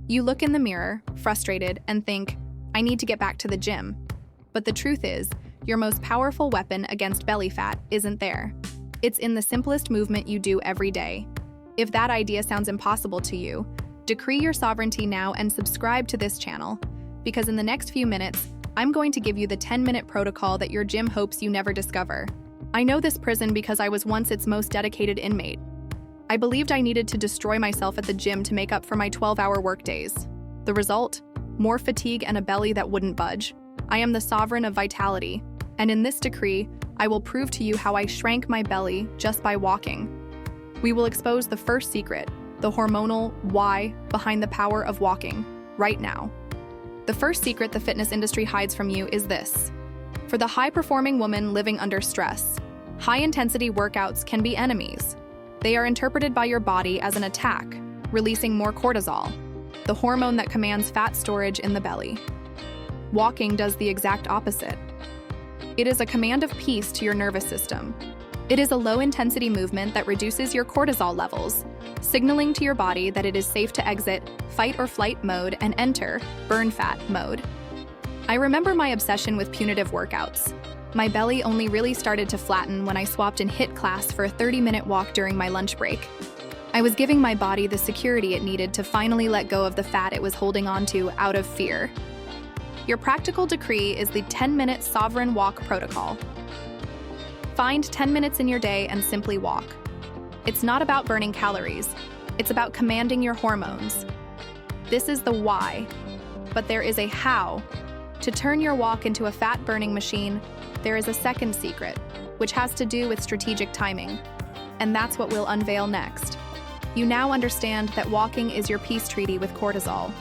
You look in the mirror, frustrated, and think, I need to get back to the gym. But the truth is, your most powerful weapon against belly fat isn't there. It's in the simplest movement you do every day. If that idea sounds impossible to you, decree your sovereignty now and subscribe to this channel, because in the next few minutes, I'm going to give you the 10-minute protocol that your gym hopes you never discover. I know this prison because I was once its most dedicated inmate. I believed I needed to destroy myself at the gym to make up for my 12-hour workdays. The result? More fatigue and a belly that wouldn't budge. I am the sovereign of vitality, and in this decree, I will prove to you how I shrank my belly just by walking. We will expose the first secret, the hormonal why behind the power of walking, right now. The first secret the fitness industry hides from you is this. For the high-performing woman living under stress, high-intensity workouts can be enemies. They are interpreted by your body as an attack, releasing more cortisol, the hormone that commands fat storage in the belly. Walking does the exact opposite. It is a command of peace to your nervous system. It is a low-intensity movement that reduces your cortisol levels, signaling to your body that it is safe to exit fight or flight mode and enter burn fat mode. I remember my obsession with punitive workouts. My belly only really started to flatten when I swapped in HIIT class for a 30-minute walk during my lunch break. I was giving my body the security it needed to finally let go of the fat it was holding onto out of fear. Your practical decree is the 10-minute sovereign walk protocol. Find 10 minutes in your day and simply walk. It's not about burning calories. It's about commanding your hormones. This is the why, but there is a how. To turn your walk into a fat-burning machine, there is a second secret, which has to do with strategic timing. And that's what we'll unveil next. You now understand that walking is your peace treaty with cortisol.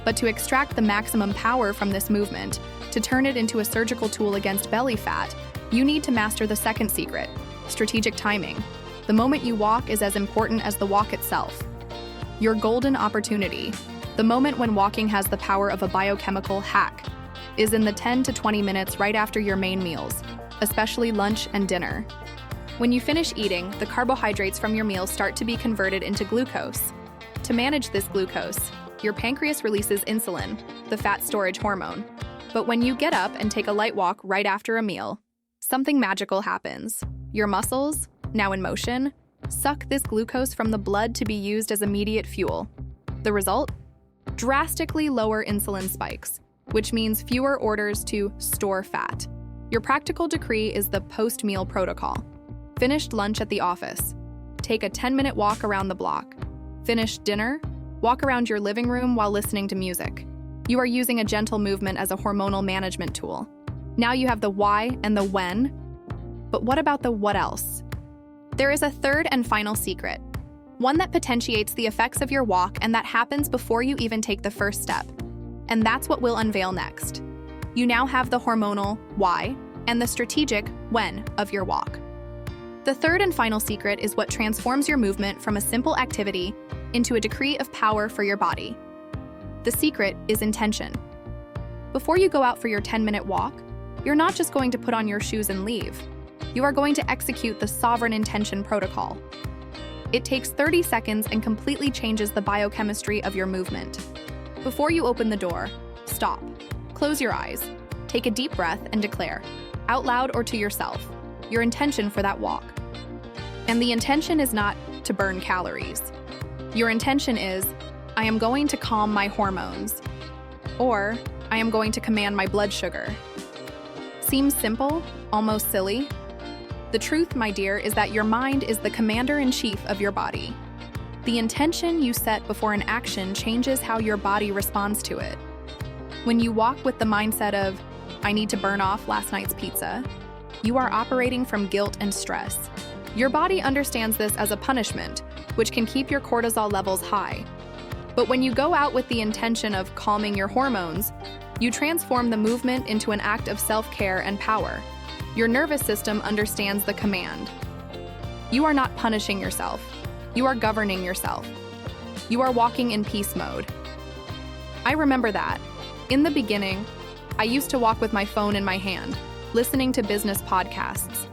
But to extract the maximum power from this movement, to turn it into a surgical tool against belly fat, you need to master the second secret, strategic timing. The moment you walk is as important as the walk itself. Your golden opportunity, the moment when walking has the power of a biochemical hack, is in the 10 to 20 minutes right after your main meals, especially lunch and dinner. When you finish eating, the carbohydrates from your meals start to be converted into glucose. To manage this glucose, your pancreas releases insulin, the fat storage hormone. But when you get up and take a light walk right after a meal, something magical happens. Your muscles, now in motion, suck this glucose from the blood to be used as immediate fuel. The result? Drastically lower insulin spikes, which means fewer orders to store fat. Your practical decree is the post-meal protocol. Finished lunch at the office. Take a 10-minute walk around the block. Finished dinner? Walk around your living room while listening to music. You are using a gentle movement as a hormonal management tool. Now you have the why and the when, but what about the what else? There is a third and final secret, one that potentiates the effects of your walk and that happens before you even take the first step. And that's what we'll unveil next. You now have the hormonal why and the strategic when of your walk. The third and final secret is what transforms your movement from a simple activity into a decree of power for your body. The secret is intention. Before you go out for your 10-minute walk, you're not just going to put on your shoes and leave. You are going to execute the sovereign intention protocol. It takes 30 seconds and completely changes the biochemistry of your movement. Before you open the door, stop, close your eyes, take a deep breath and declare, out loud or to yourself, your intention for that walk. And the intention is not to burn calories. Your intention is, I am going to calm my hormones, or I am going to command my blood sugar. Seems simple, almost silly. The truth, my dear, is that your mind is the commander-in-chief of your body. The intention you set before an action changes how your body responds to it. When you walk with the mindset of, I need to burn off last night's pizza, you are operating from guilt and stress. Your body understands this as a punishment, which can keep your cortisol levels high. But when you go out with the intention of calming your hormones, you transform the movement into an act of self-care and power. Your nervous system understands the command. You are not punishing yourself. You are governing yourself. You are walking in peace mode. I remember that. In the beginning, I used to walk with my phone in my hand, listening to business podcasts.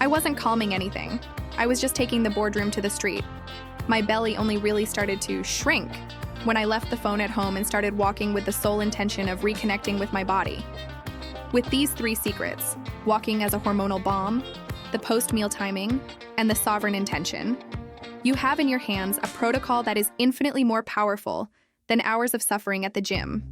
I wasn't calming anything. I was just taking the boardroom to the street. My belly only really started to shrink when I left the phone at home and started walking with the sole intention of reconnecting with my body. With these 3 secrets, walking as a hormonal bomb, the post-meal timing, and the sovereign intention, you have in your hands a protocol that is infinitely more powerful than hours of suffering at the gym.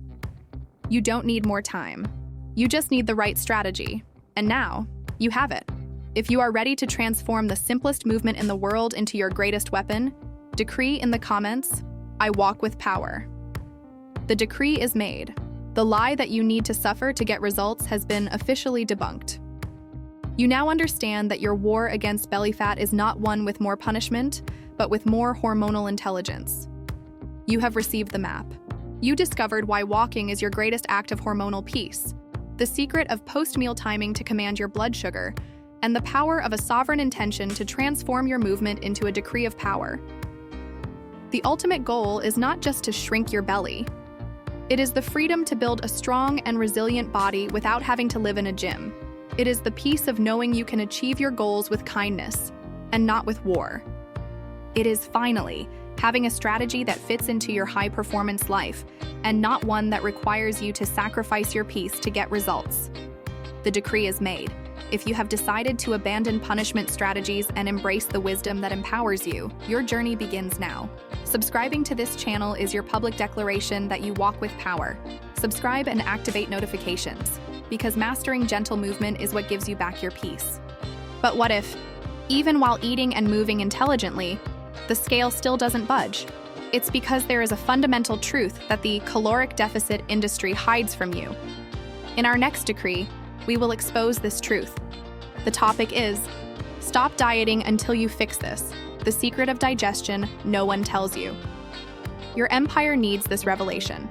You don't need more time. You just need the right strategy. And now, you have it. If you are ready to transform the simplest movement in the world into your greatest weapon, decree in the comments, "I walk with power." The decree is made. The lie that you need to suffer to get results has been officially debunked. You now understand that your war against belly fat is not one with more punishment, but with more hormonal intelligence. You have received the map. You discovered why walking is your greatest act of hormonal peace, the secret of post-meal timing to command your blood sugar, and the power of a sovereign intention to transform your movement into a decree of power. The ultimate goal is not just to shrink your belly. It is the freedom to build a strong and resilient body without having to live in a gym. It is the peace of knowing you can achieve your goals with kindness and not with war. It is finally having a strategy that fits into your high-performance life and not one that requires you to sacrifice your peace to get results. The decree is made. If you have decided to abandon punishment strategies and embrace the wisdom that empowers you, your journey begins now. Subscribing to this channel is your public declaration that you walk with power. Subscribe and activate notifications, because mastering gentle movement is what gives you back your peace. But what if, even while eating and moving intelligently, the scale still doesn't budge? It's because there is a fundamental truth that the caloric deficit industry hides from you. In our next decree, we will expose this truth. The topic is, stop dieting until you fix this, the secret of digestion no one tells you. Your empire needs this revelation.